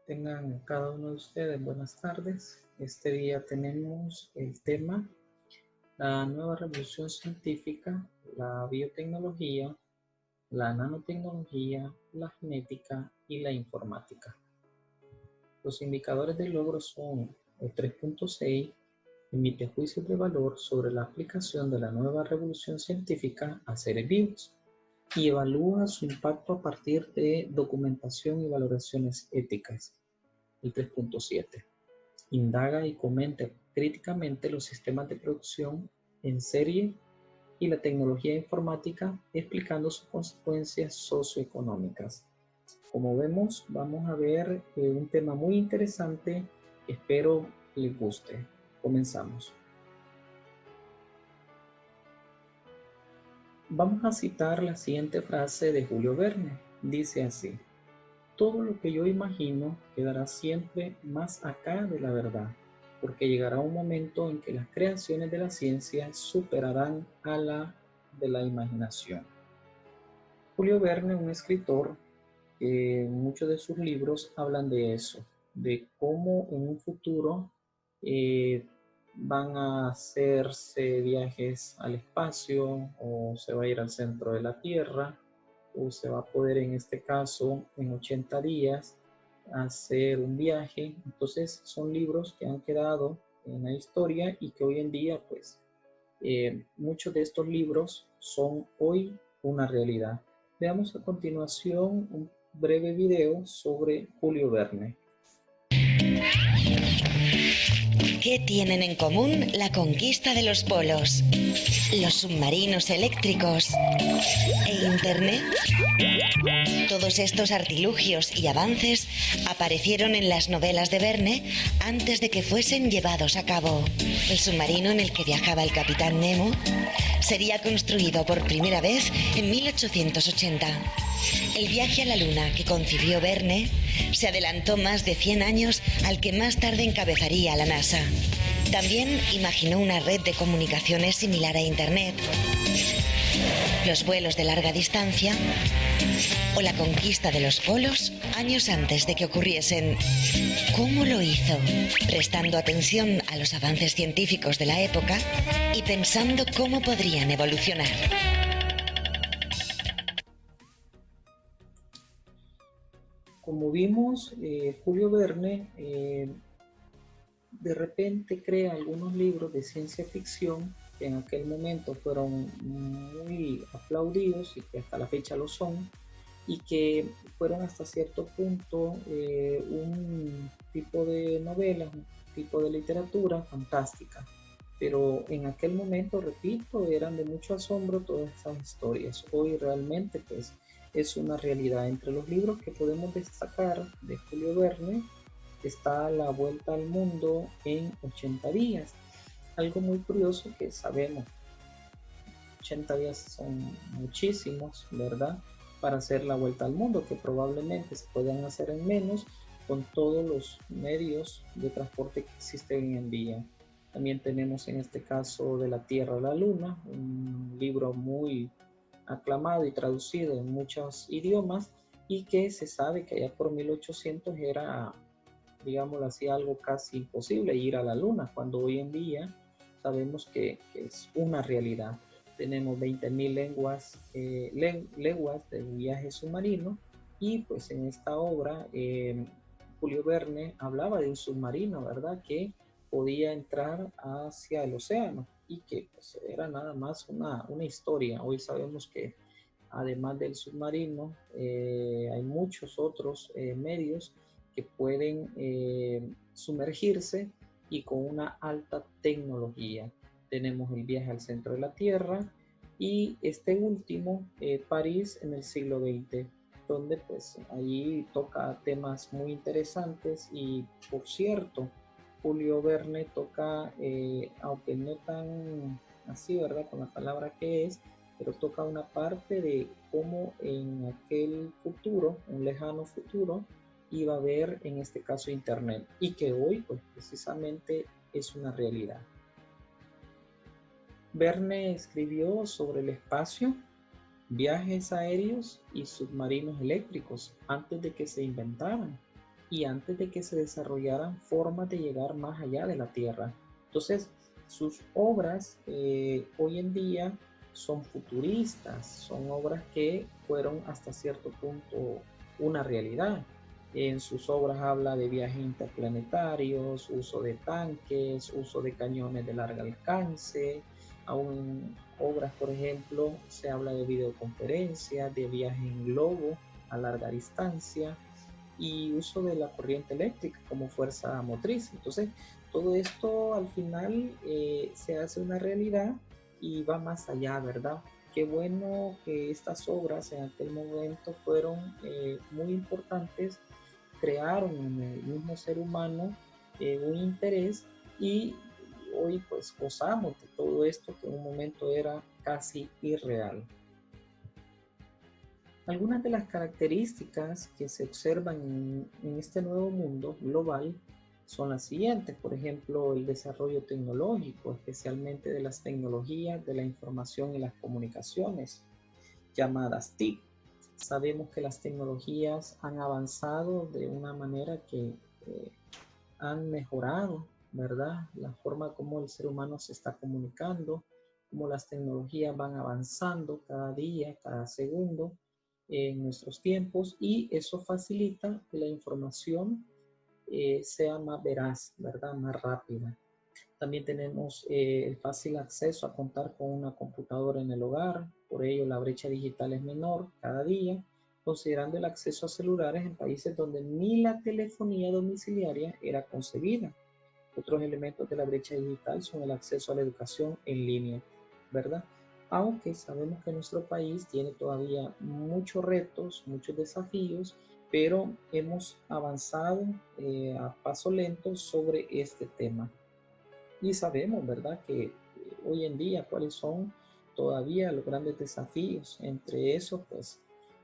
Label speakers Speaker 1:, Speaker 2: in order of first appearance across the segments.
Speaker 1: Tengan cada uno de ustedes buenas tardes. Este día tenemos el tema la nueva revolución científica, la biotecnología, la nanotecnología, la genética y la informática. Los indicadores de logro son el 3.6, emite juicios de valor sobre la aplicación de la nueva revolución científica a seres vivos y evalúa su impacto a partir de documentación y valoraciones éticas. El 3.7 indaga y comenta críticamente los sistemas de producción en serie y la tecnología informática, explicando sus consecuencias socioeconómicas. Como vemos, vamos a ver un tema muy interesante. Espero les guste. Comenzamos. Vamos a citar la siguiente frase de Julio Verne. Dice así: todo lo que yo imagino quedará siempre más acá de la verdad, porque llegará un momento en que las creaciones de la ciencia superarán a la de la imaginación. Julio Verne, un escritor, muchos de sus libros hablan de eso, de cómo en un futuro eh, van a hacerse viajes al espacio o se va a ir al centro de la Tierra o se va a poder, en este caso, en 80 días hacer un viaje. Entonces son libros que han quedado en la historia y que hoy en día pues muchos de estos libros son hoy una realidad. Veamos a continuación un breve video sobre Julio Verne.
Speaker 2: ¿Qué tienen en común la conquista de los polos, los submarinos eléctricos e Internet? Todos estos artilugios y avances aparecieron en las novelas de Verne antes de que fuesen llevados a cabo. El submarino en el que viajaba el capitán Nemo sería construido por primera vez en 1880. El viaje a la Luna que concibió Verne se adelantó más de 100 años al que más tarde encabezaría la NASA. También imaginó una red de comunicaciones similar a Internet, los vuelos de larga distancia o la conquista de los polos años antes de que ocurriesen. ¿Cómo lo hizo? Prestando atención a los avances científicos de la época y pensando cómo podrían evolucionar.
Speaker 1: Como vimos, Julio Verne de repente crea algunos libros de ciencia ficción que en aquel momento fueron muy aplaudidos y que hasta la fecha lo son, y que fueron hasta cierto punto un tipo de novela, un tipo de literatura fantástica. Pero en aquel momento, repito, eran de mucho asombro todas esas historias. Hoy realmente pues es una realidad. Entre los libros que podemos destacar de Julio Verne está La Vuelta al Mundo en 80 días. Algo muy curioso que sabemos, 80 días son muchísimos, ¿verdad? Para hacer la vuelta al mundo, que probablemente se puedan hacer en menos con todos los medios de transporte que existen hoy en día. También tenemos en este caso De la Tierra a la Luna, un libro muy aclamado y traducido en muchos idiomas y que se sabe que allá por 1800 era, digámoslo así, algo casi imposible ir a la Luna, cuando hoy en día sabemos que es una realidad. Tenemos 20.000 leguas de viaje submarino y pues en esta obra Julio Verne hablaba de un submarino, ¿verdad? Que podía entrar hacia el océano y que pues, era nada más una historia. Hoy sabemos que además del submarino hay muchos otros medios que pueden sumergirse y con una alta tecnología. Tenemos el viaje al centro de la Tierra y este último, París en el siglo XX, donde pues ahí toca temas muy interesantes y por cierto, Julio Verne toca, aunque no tan así, ¿verdad? Con la palabra que es, pero toca una parte de cómo en aquel futuro, un lejano futuro, iba a haber en este caso Internet y que hoy pues precisamente es una realidad. Verne escribió sobre el espacio, viajes aéreos y submarinos eléctricos antes de que se inventaran. y antes de que se desarrollaran formas de llegar más allá de la Tierra. Entonces, sus obras hoy en día son futuristas, son obras que fueron hasta cierto punto una realidad. En sus obras habla de viajes interplanetarios, uso de tanques, uso de cañones de largo alcance. Aún en obras, por ejemplo, se habla de videoconferencias, de viaje en globo a larga distancia y uso de la corriente eléctrica como fuerza motriz. Entonces, todo esto al final se hace una realidad y va más allá, ¿verdad? Qué bueno que estas obras en aquel momento fueron muy importantes, crearon en el mismo ser humano un interés y hoy pues gozamos de todo esto que en un momento era casi irreal. Algunas de las características que se observan en este nuevo mundo global son las siguientes. Por ejemplo, el desarrollo tecnológico, especialmente de las tecnologías de la información y las comunicaciones, llamadas TIC. Sabemos que las tecnologías han avanzado de una manera que han mejorado, ¿verdad? La forma como el ser humano se está comunicando, cómo las tecnologías van avanzando cada día, cada segundo en nuestros tiempos y eso facilita que la información sea más veraz, ¿verdad? Más rápida. También tenemos el fácil acceso a contar con una computadora en el hogar, por ello la brecha digital es menor cada día, considerando el acceso a celulares en países donde ni la telefonía domiciliaria era concebida. Otros elementos de la brecha digital son el acceso a la educación en línea, ¿verdad? Aunque sabemos que nuestro país tiene todavía muchos retos, muchos desafíos, pero hemos avanzado a paso lento sobre este tema. Y sabemos, ¿verdad?, que hoy en día cuáles son todavía los grandes desafíos. Entre esos, pues,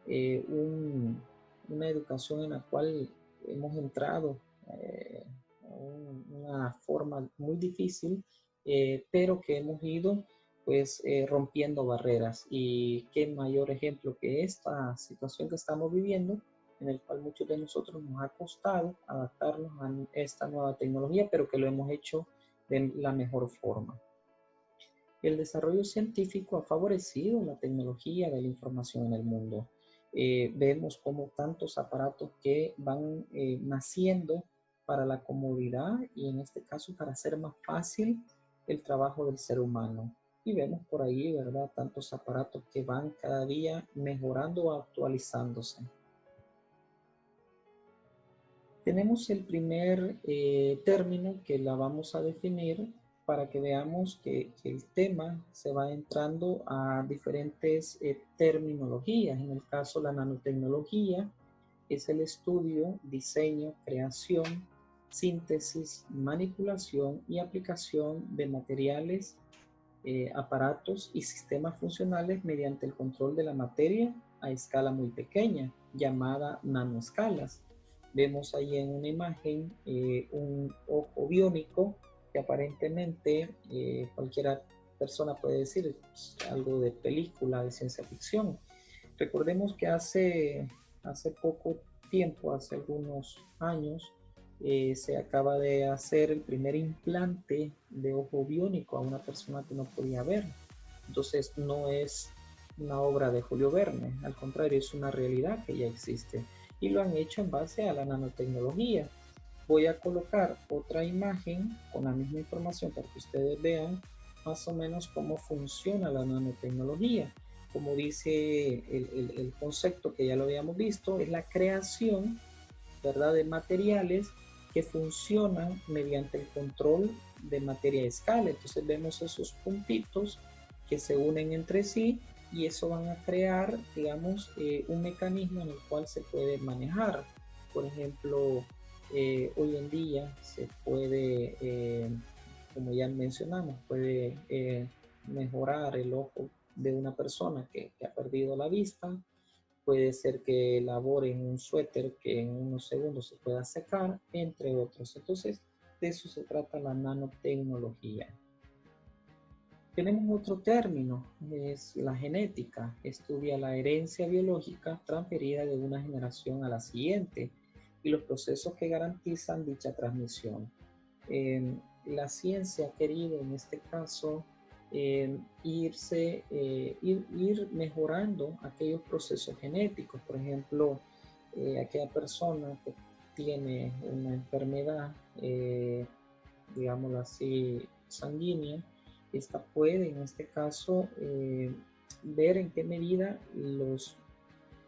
Speaker 1: una educación en la cual hemos entrado una forma muy difícil, pero que hemos ido pues rompiendo barreras. Y qué mayor ejemplo que esta situación que estamos viviendo, en el cual muchos de nosotros nos ha costado adaptarnos a esta nueva tecnología, pero que lo hemos hecho de la mejor forma. El desarrollo científico ha favorecido la tecnología de la información en el mundo. Vemos como tantos aparatos que van naciendo para la comodidad y en este caso para hacer más fácil el trabajo del ser humano. Y vemos por ahí, ¿verdad?, tantos aparatos que van cada día mejorando o actualizándose. Tenemos el primer término que la vamos a definir para que veamos que el tema se va entrando a diferentes terminologías. En el caso, la nanotecnología es el estudio, diseño, creación, síntesis, manipulación y aplicación de materiales, aparatos y sistemas funcionales mediante el control de la materia a escala muy pequeña, llamada nanoescalas. Vemos ahí en una imagen un ojo biónico que aparentemente cualquiera persona puede decir es algo de película de ciencia ficción. Recordemos que hace poco tiempo, hace algunos años, se acaba de hacer el primer implante de ojo biónico a una persona que no podía ver. Entonces no es una obra de Julio Verne, al contrario, es una realidad que ya existe y lo han hecho en base a la nanotecnología. Voy a colocar otra imagen con la misma información para que ustedes vean más o menos cómo funciona la nanotecnología. Como dice el concepto que ya lo habíamos visto, es la creación, ¿verdad?, de materiales que funcionan mediante el control de materia a escala. Entonces vemos esos puntitos que se unen entre sí y eso van a crear, digamos, un mecanismo en el cual se puede manejar. Por ejemplo, hoy en día se puede, como ya mencionamos, puede mejorar el ojo de una persona que ha perdido la vista. Puede ser que elabore un suéter que en unos segundos se pueda secar, entre otros. Entonces, de eso se trata la nanotecnología. Tenemos otro término, es la genética. Estudia la herencia biológica transferida de una generación a la siguiente. y los procesos que garantizan dicha transmisión. La ciencia ha querido en este caso ir mejorando aquellos procesos genéticos. Por ejemplo, aquella persona que tiene una enfermedad, digámoslo así, sanguínea, esta puede en este caso ver en qué medida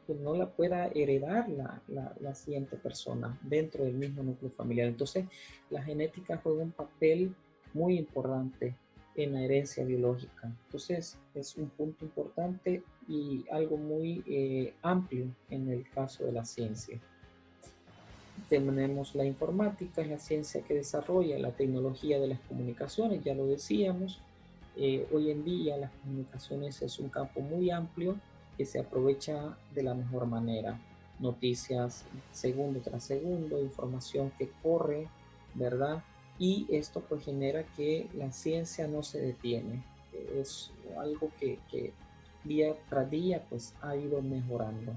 Speaker 1: pues no la pueda heredar la siguiente persona dentro del mismo núcleo familiar. Entonces, la genética juega un papel muy importante en la herencia biológica. Entonces, es un punto importante y algo muy amplio en el caso de la ciencia. Tenemos la informática, es la ciencia que desarrolla la tecnología de las comunicaciones, ya lo decíamos. Hoy en día las comunicaciones es un campo muy amplio que se aprovecha de la mejor manera. Noticias segundo tras segundo, información que corre, ¿verdad? Y esto pues genera que la ciencia no se detiene. Es algo que día tras día pues ha ido mejorando.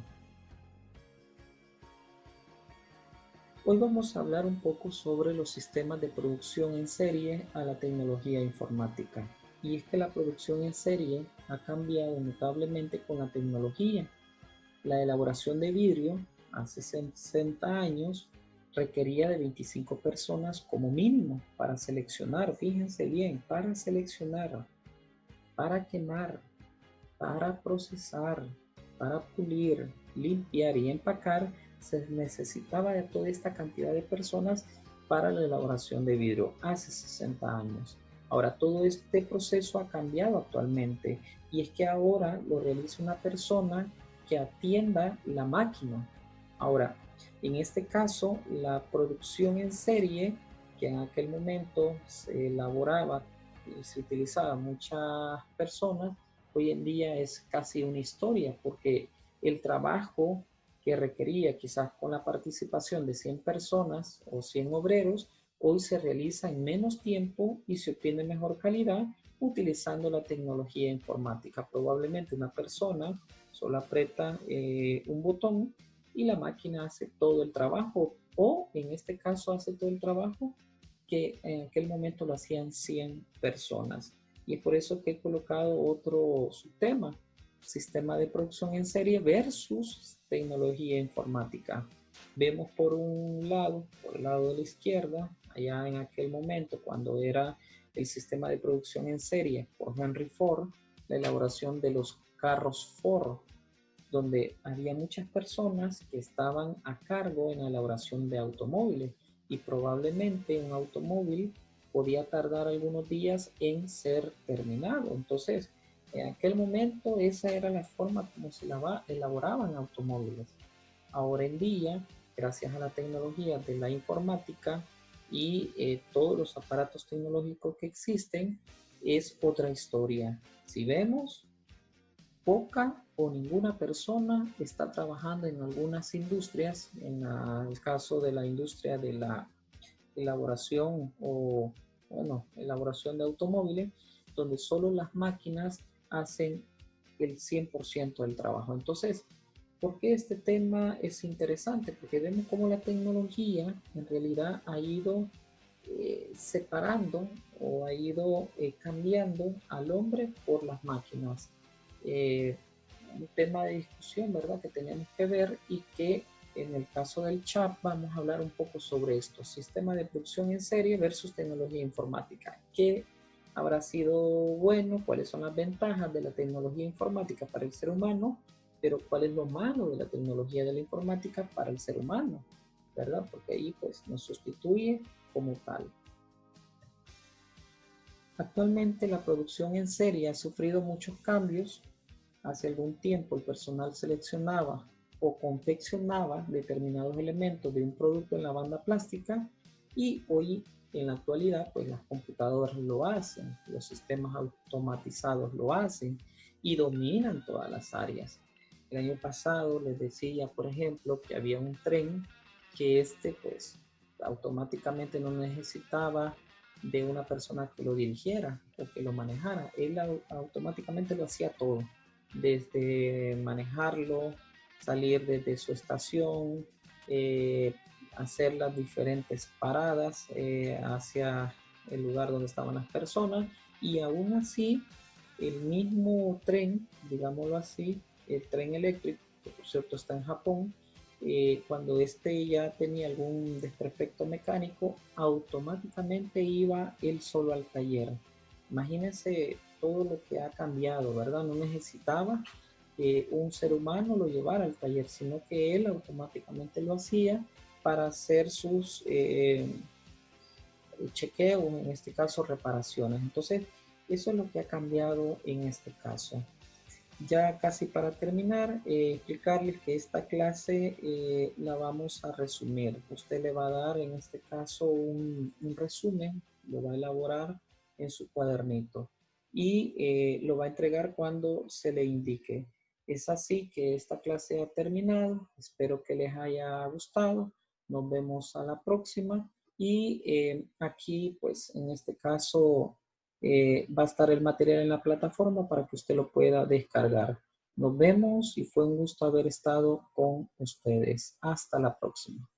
Speaker 1: Hoy vamos a hablar un poco sobre los sistemas de producción en serie a la tecnología informática. Y es que la producción en serie ha cambiado notablemente con la tecnología. La elaboración de vidrio hace 60 años requería de 25 personas como mínimo para seleccionar, fíjense bien, para seleccionar, para quemar, para procesar, para pulir, limpiar y empacar. Se necesitaba de toda esta cantidad de personas para la elaboración de vidrio hace 60 años. Ahora todo este proceso ha cambiado actualmente y es que ahora lo realiza una persona que atienda la máquina. Ahora, en este caso, la producción en serie, que en aquel momento se elaboraba y se utilizaba muchas personas, hoy en día es casi una historia porque el trabajo que requería quizás con la participación de 100 personas o 100 obreros, hoy se realiza en menos tiempo y se obtiene mejor calidad utilizando la tecnología informática. Probablemente una persona solo aprieta un botón y la máquina hace todo el trabajo, o en este caso hace todo el trabajo que en aquel momento lo hacían 100 personas. Y es por eso que he colocado otro subtema, sistema de producción en serie versus tecnología informática. Vemos por un lado, por el lado de la izquierda, allá en aquel momento cuando era el sistema de producción en serie por Henry Ford, la elaboración de los carros Ford, donde había muchas personas que estaban a cargo en la elaboración de automóviles y probablemente un automóvil podía tardar algunos días en ser terminado. Entonces, en aquel momento esa era la forma como se elaboraban automóviles. Ahora en día, gracias a la tecnología de la informática y todos los aparatos tecnológicos que existen, es otra historia. Si vemos, poca o ninguna persona está trabajando en algunas industrias, en el caso de la industria de la elaboración o, bueno, elaboración de automóviles, donde solo las máquinas hacen el 100% del trabajo. Entonces, ¿por qué este tema es interesante? Porque vemos cómo la tecnología en realidad ha ido separando o ha ido cambiando al hombre por las máquinas. Eh, un tema de discusión, ¿verdad? Que tenemos que ver y que en el caso del chat vamos a hablar un poco sobre esto, sistema de producción en serie versus tecnología informática. ¿Qué habrá sido bueno? ¿Cuáles son las ventajas de la tecnología informática para el ser humano? Pero ¿cuál es lo malo de la tecnología de la informática para el ser humano? ¿Verdad? Porque ahí pues nos sustituye como tal. Actualmente la producción en serie ha sufrido muchos cambios. Hace algún tiempo el personal seleccionaba o confeccionaba determinados elementos de un producto en la banda plástica y hoy en la actualidad pues las computadoras lo hacen, los sistemas automatizados lo hacen y dominan todas las áreas. El año pasado les decía, por ejemplo, que había un tren que pues automáticamente no necesitaba de una persona que lo dirigiera o que lo manejara. Él automáticamente lo hacía todo, desde manejarlo, salir desde su estación, hacer las diferentes paradas hacia el lugar donde estaban las personas, y aún así el mismo tren, digámoslo así, el tren eléctrico, que por cierto está en Japón, cuando este ya tenía algún desperfecto mecánico, automáticamente iba él solo al taller. Imagínense todo lo que ha cambiado, ¿verdad? No necesitaba que un ser humano lo llevara al taller, sino que él automáticamente lo hacía para hacer sus chequeos, en este caso reparaciones. Entonces, eso es lo que ha cambiado en este caso. Ya casi para terminar, explicarles que esta clase la vamos a resumir. Usted le va a dar en este caso un resumen, lo va a elaborar en su cuadernito y lo va a entregar cuando se le indique. Es así que esta clase ha terminado. Espero que les haya gustado. Nos vemos a la próxima. Y aquí, pues en este caso, va a estar el material en la plataforma para que usted lo pueda descargar. Nos vemos y fue un gusto haber estado con ustedes. Hasta la próxima.